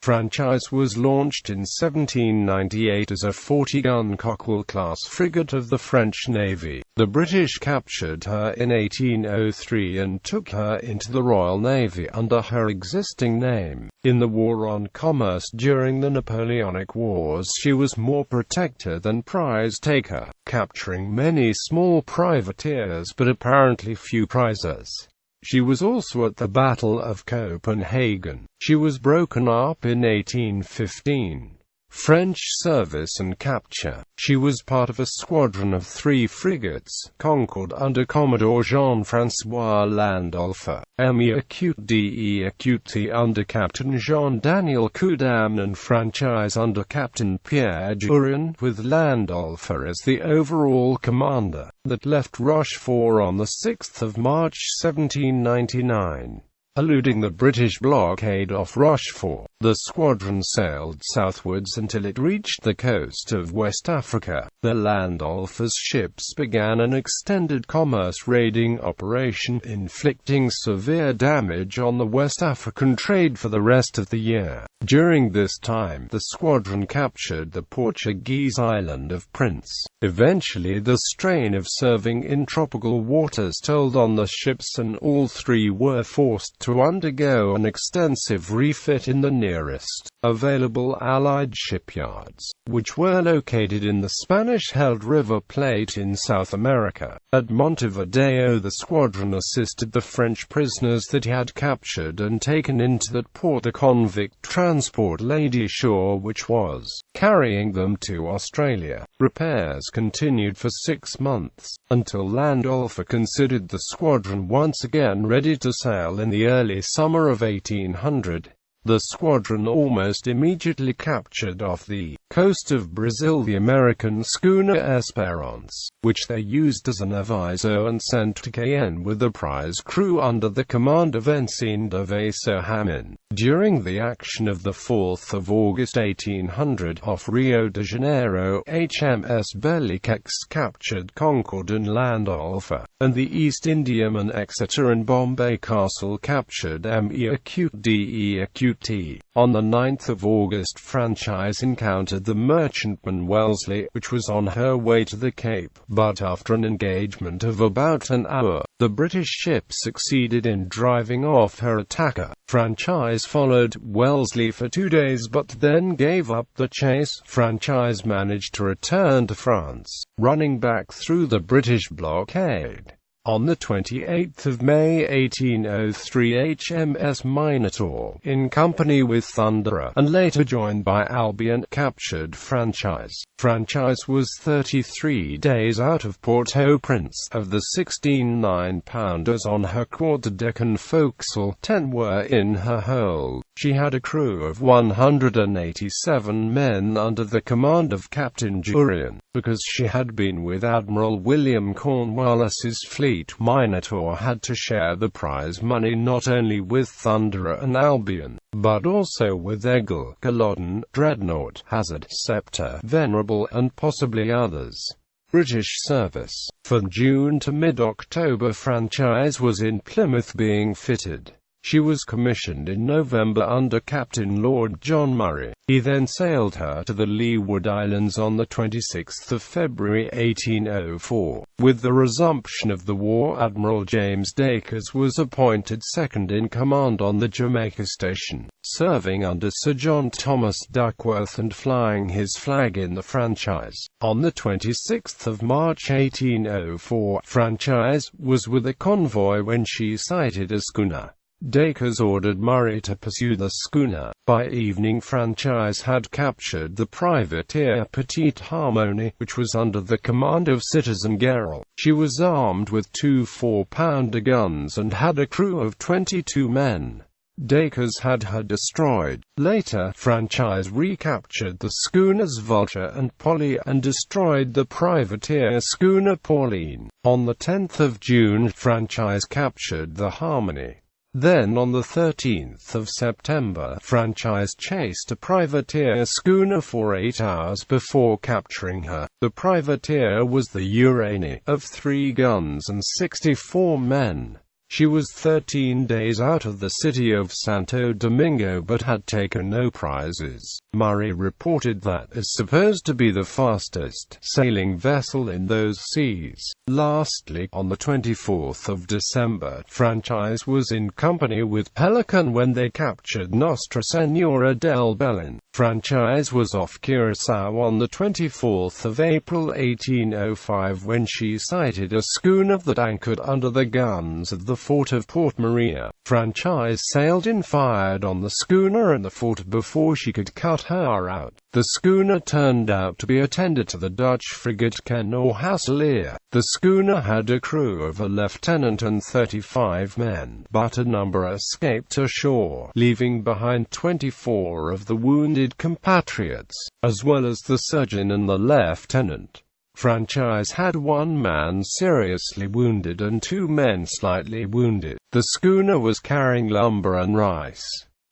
Franchise was launched in 1798 as a 40-gun Coquille-class frigate of the French Navy. The British captured her in 1803 and took her into the Royal Navy under her existing name. In the War on Commerce during the Napoleonic Wars, she was more protector than prize taker, capturing many small privateers but apparently few prizes. She was also at the Battle of Copenhagen. She was broken up in 1815. French service and capture. She was part of a squadron of 3 frigates, Concorde under Commodore Jean-François Landolphe, Me-De-T under Captain Jean-Daniel Coudam, and Franchise under Captain Pierre Jurien, with Landolphe as the overall commander, that left Rochefort on 6 March 1799. Eluding the British blockade off Rochefort, the squadron sailed southwards until it reached the coast of West Africa. The Landolphe's ships began an extended commerce raiding operation, inflicting severe damage on the West African trade for the rest of the year. During this time, the squadron captured the Portuguese island of Prince. Eventually, the strain of serving in tropical waters told on the ships, and all 3 were forced to undergo an extensive refit in the nearest available Allied shipyards, which were located in the Spanish-held River Plate in South America. At Montevideo, the squadron assisted the French prisoners that he had captured and taken into that port the convict transport Lady Shore, which was carrying them to Australia. Repairs continued for 6 months, until Landolphe considered the squadron once again ready to sail in the early summer of 1800. The squadron almost immediately captured off the coast of Brazil the American schooner Esperance, which they used as an aviso and sent to Cayenne with the prize crew under the command of Ensign de Vaso Hamin. During the action of 4 August 1800 off Rio de Janeiro, HMS Belliquex captured Concorde and Landolphe, and the East Indiaman Exeter and Bombay Castle captured Me-De-T. On 9 August, Franchise encountered the merchantman Wellesley, which was on her way to the Cape, but after an engagement of about an hour, the British ship succeeded in driving off her attacker. Franchise followed Wellesley for 2 days but then gave up the chase. Franchise managed to return to France, running back through the British blockade. On 28 May 1803, HMS Minotaur, in company with Thunderer, and later joined by Albion, captured Franchise. Franchise was 33 days out of Port-au-Prince. Of the 16 9-pounders on her quarter-deck and forecastle, 10 were in her hold. She had a crew of 187 men under the command of Captain Jurien. Because she had been with Admiral William Cornwallis's fleet, Minotaur had to share the prize money not only with Thunderer and Albion, but also with Aigle, Culloden, Dreadnought, Hazard, Sceptre, Venerable, and possibly others. British service. From June to mid-October, Franchise was in Plymouth being fitted. She was commissioned in November under Captain Lord John Murray. He then sailed her to the Leeward Islands on 26 February 1804. With the resumption of the war, Admiral James Dacres was appointed second in command on the Jamaica station, serving under Sir John Thomas Duckworth and flying his flag in the Franchise. On 26 March 1804, Franchise was with a convoy when she sighted a schooner. Dacres ordered Murray to pursue the schooner. By evening, Franchise had captured the privateer Petite Harmonie, which was under the command of Citizen Gerald. She was armed with 2 4-pounder guns and had a crew of 22 men. Dacres had her destroyed. Later, Franchise recaptured the schooners Vulture and Polly and destroyed the privateer schooner Pauline. On 10 June, Franchise captured the Harmony. Then on 13 September, Franchise chased a privateer schooner for 8 hours before capturing her. The privateer was the Uranie, of 3 guns and 64 men. She was 13 days out of the city of Santo Domingo but had taken no prizes. Murray reported that is supposed to be the fastest sailing vessel in those seas. Lastly, on the 24th of December, Franchise was in company with Pelican when they captured Nostra Senora del Belen. Franchise was off Curaçao on the 24th of April 1805 when she sighted a schooner that anchored under the guns of the fort of Port Maria. Franchise sailed in, fired on the schooner and the fort before she could cut her out. The schooner turned out to be a tender to the Dutch frigate Ken or Hasselier. The schooner had a crew of a lieutenant and 35 men, but a number escaped ashore, leaving behind 24 of the wounded compatriots, as well as the surgeon and the lieutenant. Franchise had one man seriously wounded and 2 men slightly wounded. The schooner was carrying lumber and rice.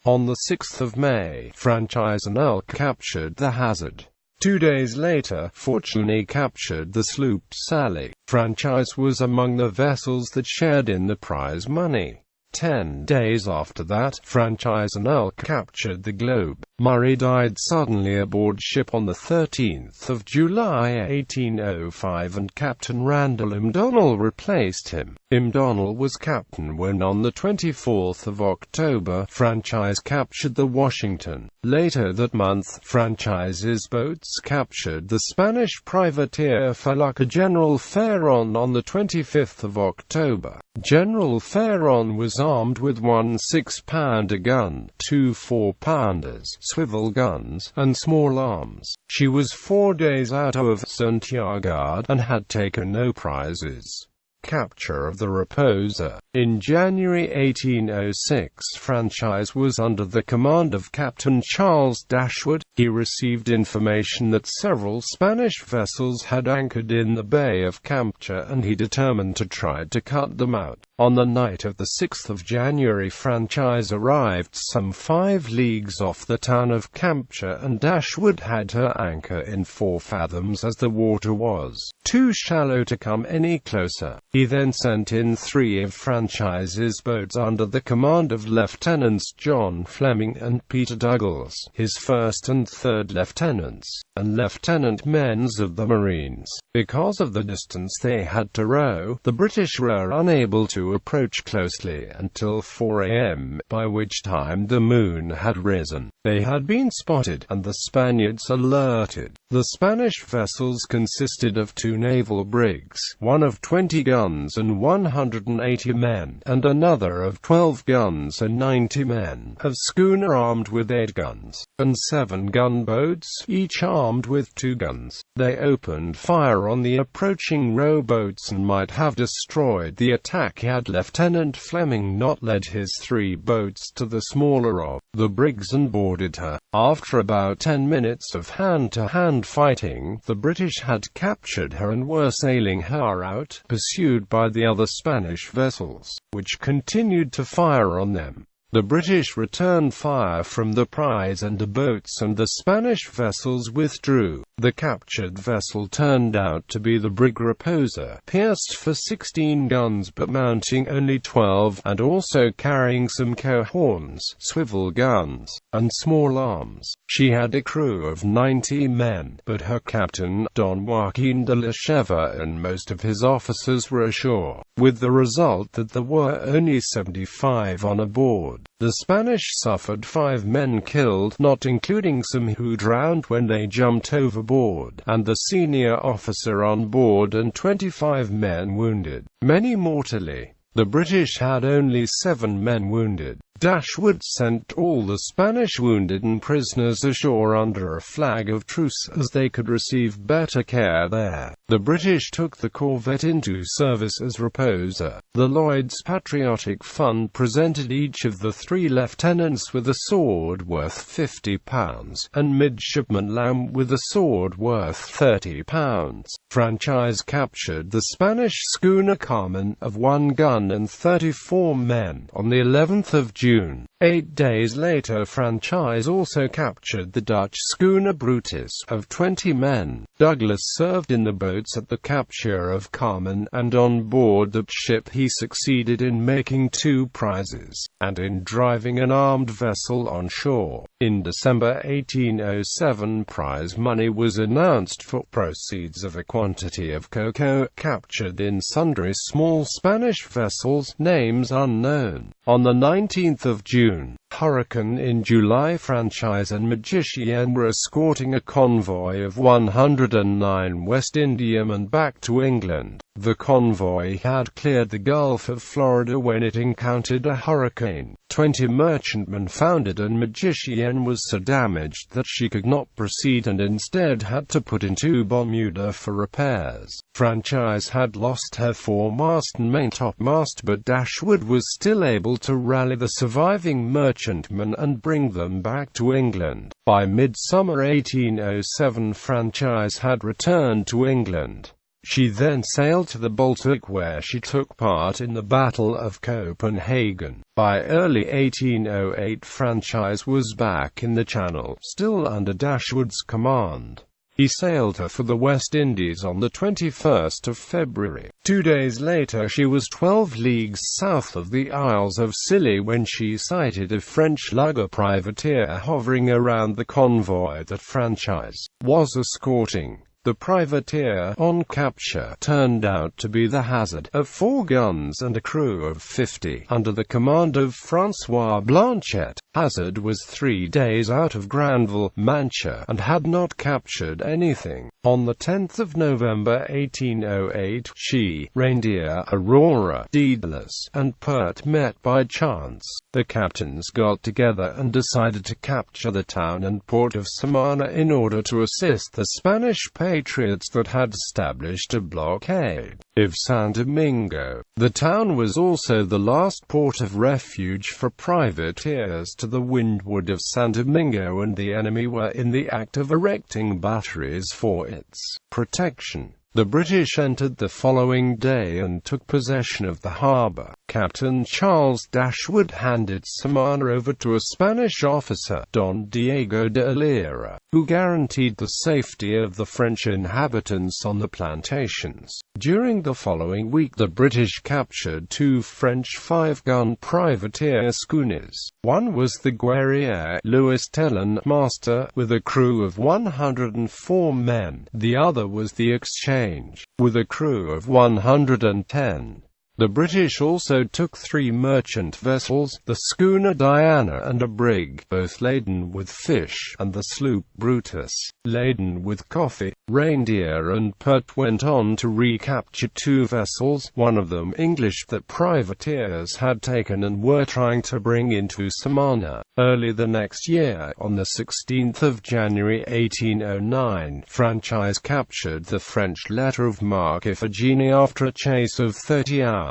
On the 6th of May, Franchise and Elk captured the Hazard. 2 days later, Fortuné captured the sloop Sally. Franchise was among the vessels that shared in the prize money. 10 days after that, Franchise and Elk captured the Globe. Murray died suddenly aboard ship on the 13th of July 1805 and Captain Randall Imdonnell replaced him. Imdonnell was captain when on the 24th of October, Franchise captured the Washington. Later that month, Franchise's boats captured the Spanish privateer Felucca. General Ferron on the 25th of October. General Ferron was armed with one 6-pounder gun, 2 4-pounders, swivel guns, and small arms. She was 4 days out of Santiago and had taken no prizes. Capture of the Raposa. In January 1806, Franchise was under the command of Captain Charles Dashwood. He received information that several Spanish vessels had anchored in the Bay of Campeche and he determined to try to cut them out. On the night of the 6th of January, Franchise arrived some 5 leagues off the town of Campeche and Dashwood had her anchor in 4 fathoms as the water was too shallow to come any closer. He then sent in 3 of Franchise's boats under the command of Lieutenants John Fleming and Peter Douglas, his first and third lieutenants, and lieutenant men's of the Marines. Because of the distance they had to row, the British were unable to approach closely until 4 a.m., by which time the moon had risen. They had been spotted, and the Spaniards alerted. The Spanish vessels consisted of 2 naval brigs, one of 20 guns and 180 men, and another of 12 guns and 90 men, a schooner armed with 8 guns, and 7 gunboats, each armed with 2 guns. They opened fire on the approaching rowboats and might have destroyed the attack had Lieutenant Fleming not led his 3 boats to the smaller of the brigs and boarded her. After about 10 minutes of hand-to-hand fighting, the British had captured her and were sailing her out, pursued by the other Spanish vessels, which continued to fire on them. The British returned fire from the prize and the boats and the Spanish vessels withdrew. The captured vessel turned out to be the brig Raposa, pierced for 16 guns but mounting only 12, and also carrying some cohorns, swivel guns, and small arms. She had a crew of 90 men, but her captain, Don Joaquin de la Cheva, and most of his officers were ashore, with the result that there were only 75 on aboard. The Spanish suffered 5 men killed, not including some who drowned when they jumped overboard, and the senior officer on board, and 25 men wounded, many mortally. The British had only 7 men wounded. Dashwood sent all the Spanish wounded and prisoners ashore under a flag of truce, as they could receive better care there. The British took the corvette into service as Raposa. The Lloyd's Patriotic Fund presented each of the 3 lieutenants with a sword worth £50, and Midshipman Lamb with a sword worth £30. Franchise captured the Spanish schooner Carmen, of 1 gun and 34 men, on the 11th of June. 8 days later, Franchise also captured the Dutch schooner Brutus, of 20 men. Douglas served in the boat boats at the capture of Carmen, and on board the ship he succeeded in making 2 prizes, and in driving an armed vessel on shore. In December 1807, prize money was announced for proceeds of a quantity of cocoa captured in sundry small Spanish vessels, names unknown. On the 19th of June, Hurricane in July, Franchise and Magician were escorting a convoy of 109 West Indiamen back to England. The convoy had cleared the Gulf of Florida when it encountered a hurricane. 20 merchantmen foundered, and Magician was so damaged that she could not proceed and instead had to put into Bermuda for repairs. Franchise had lost her foremast and maintopmast, but Dashwood was still able to rally the surviving merchantmen and bring them back to England. By midsummer 1807, Franchise had returned to England. She then sailed to the Baltic, where she took part in the Battle of Copenhagen. By early 1808, Franchise was back in the Channel, still under Dashwood's command. He sailed her for the West Indies on the 21st of February. 2 days later she was 12 leagues south of the Isles of Scilly when she sighted a French lugger privateer hovering around the convoy that Franchise was escorting. The privateer, on capture, turned out to be the Hazard, of 4 guns and a crew of 50, under the command of François Blanchet. Hazard was 3 days out of Granville, Mancha, and had not captured anything. On the 10th of November 1808, She, Reindeer, Aurora, Daedalus, and Pert met by chance. The captains got together and decided to capture the town and port of Samana in order to assist the Spanish patriots that had established a blockade of San Domingo. The town was also the last port of refuge for privateers to the windward of San Domingo, and the enemy were in the act of erecting batteries for its protection. The British entered the following day and took possession of the harbour. Captain Charles Dashwood handed Samana over to a Spanish officer, Don Diego de Lira, who guaranteed the safety of the French inhabitants on the plantations. During the following week the British captured 2 French 5-gun privateer schooners. One was the Guerriere, Louis Tellon, master, with a crew of 104 men. The other was the Exchange, with a crew of 110. The British also took 3 merchant vessels, the schooner Diana and a brig, both laden with fish, and the sloop Brutus, laden with coffee. Reindeer and Pert went on to recapture 2 vessels, one of them English, that privateers had taken and were trying to bring into Samana. Early the next year, on the 16th of January 1809, Franchise captured the French letter of marque Iphigenie after a chase of 30 hours.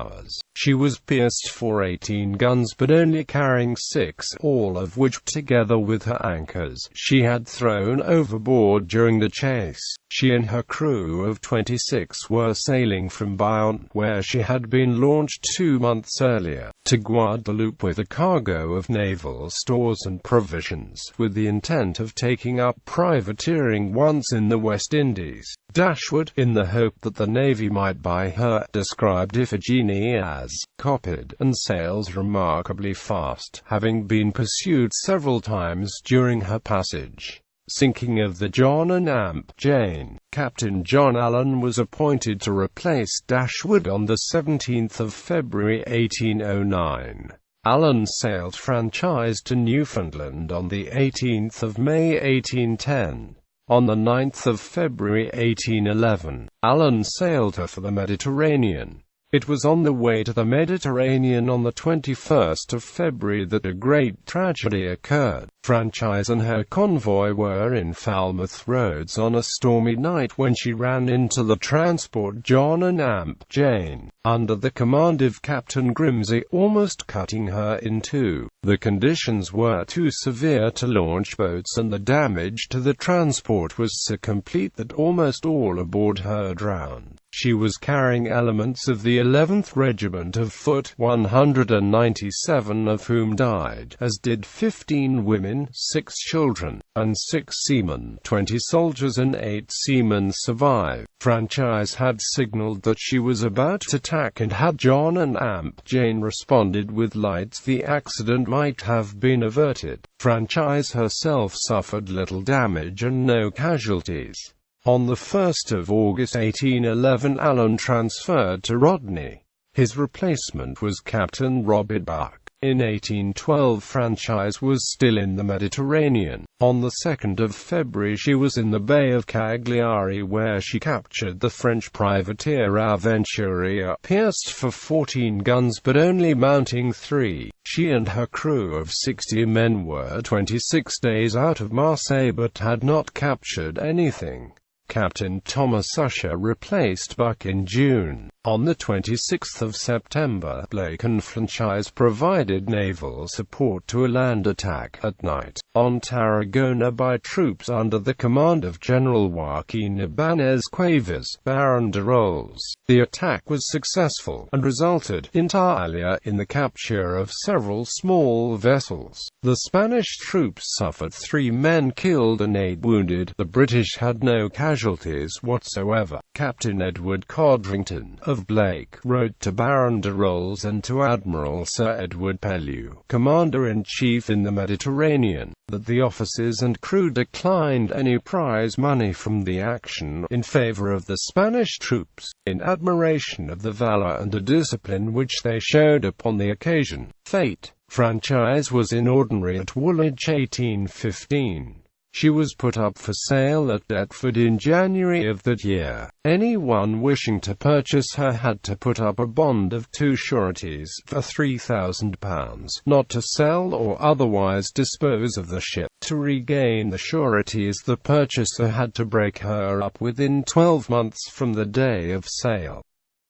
She was pierced for 18 guns, but only carrying 6, all of which, together with her anchors, she had thrown overboard during the chase. She and her crew of 26 were sailing from Bayonne, where she had been launched 2 months earlier, to Guadeloupe with a cargo of naval stores and provisions, with the intent of taking up privateering once in the West Indies. Dashwood, in the hope that the Navy might buy her, described Iphigenie as copied, and sails remarkably fast, having been pursued several times during her passage. Sinking of the John and Amp Jane. Captain John Allen was appointed to replace Dashwood on the 17th of February 1809. Allen sailed Franchise to Newfoundland on the 18th of May 1810. On the 9th of February 1811, Allen sailed her for the Mediterranean. It was on the way to the Mediterranean on the 21st of February that a great tragedy occurred. Franchise and her convoy were in Falmouth Roads on a stormy night when she ran into the transport John and Amp Jane, under the command of Captain Grimsey, almost cutting her in two. The conditions were too severe to launch boats, and the damage to the transport was so complete that almost all aboard her drowned. She was carrying elements of the 11th Regiment of Foot, 197 of whom died, as did 15 women, 6 children, and 6 seamen. 20 soldiers and 8 seamen survived. Franchise had signaled that she was about to attack, and had John and Amp Jane responded with lights, the accident might have been averted. Franchise herself suffered little damage and no casualties. On the 1st of August 1811, Allen transferred to Rodney. His replacement was Captain Robert Buck. In 1812, Franchise was still in the Mediterranean. On the 2nd of February she was in the Bay of Cagliari, where she captured the French privateer Aventuria, pierced for 14 guns but only mounting 3. She and her crew of 60 men were 26 days out of Marseille but had not captured anything. Captain Thomas Usher replaced Buck in June. On the 26th of September, Blake and Franchise provided naval support to a land attack at night on Tarragona by troops under the command of General Joaquin Ibanez Cuevas, Baron de Rolls. The attack was successful, and resulted, inter alia, in the capture of several small vessels. The Spanish troops suffered 3 men killed and 8 wounded. The British had no casualties whatsoever. Captain Edward Codrington, of Blake, wrote to Baron de Rolls and to Admiral Sir Edward Pellew, Commander-in-Chief in the Mediterranean, that the officers and crew declined any prize money from the action, in favor of the Spanish troops, in admiration of the valor and the discipline which they showed upon the occasion. Fate. Franchise was in ordinary at Woolwich 1815. She was put up for sale at Deptford in January of that year. Anyone wishing to purchase her had to put up a bond of 2 sureties, for £3,000, not to sell or otherwise dispose of the ship. To regain the sureties, the purchaser had to break her up within 12 months from the day of sale.